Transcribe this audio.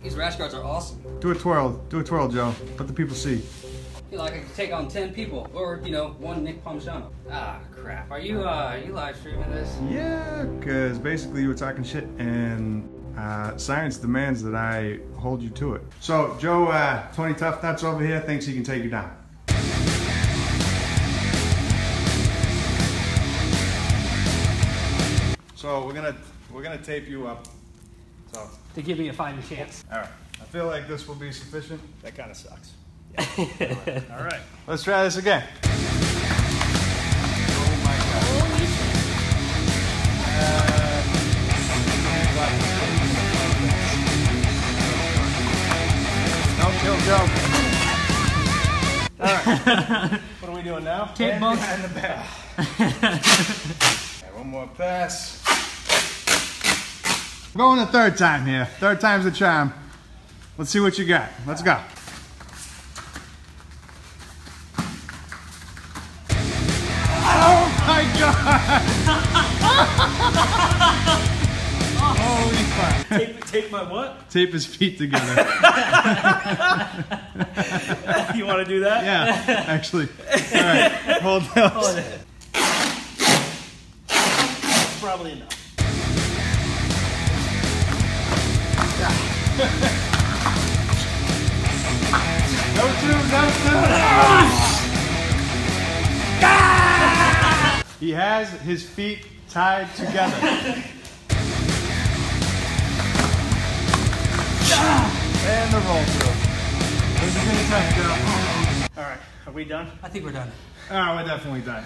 These rash guards are awesome. Do a twirl, Joe. Let the people see. I feel like I could take on 10 people, or, you know, one Nick Palmisano. Ah, crap. Are you live streaming this? Yeah, because basically you were talking shit and science demands that I hold you to it. So, Joe, 20 Tough Nuts over here thinks he can take you down. So we're gonna tape you up. So to give me a fighting chance. All right. I feel like this will be sufficient. That kind of sucks. Yeah. All right. Let's try this again. Oh my God. Don't kill Joe. All right. What are we doing now? Tape both behind the back. Okay, one more pass. We're going the third time here. Third time's the charm. Let's see what you got. Let's go. Oh my God! Holy fuck. Tape my what? Tape his feet together. You want to do that? Yeah, actually. All right, hold those. That's probably enough. No two. He has his feet tied together. And the roll through. This is gonna take Joe. All right, are we done? I think we're done. Oh, we're definitely done.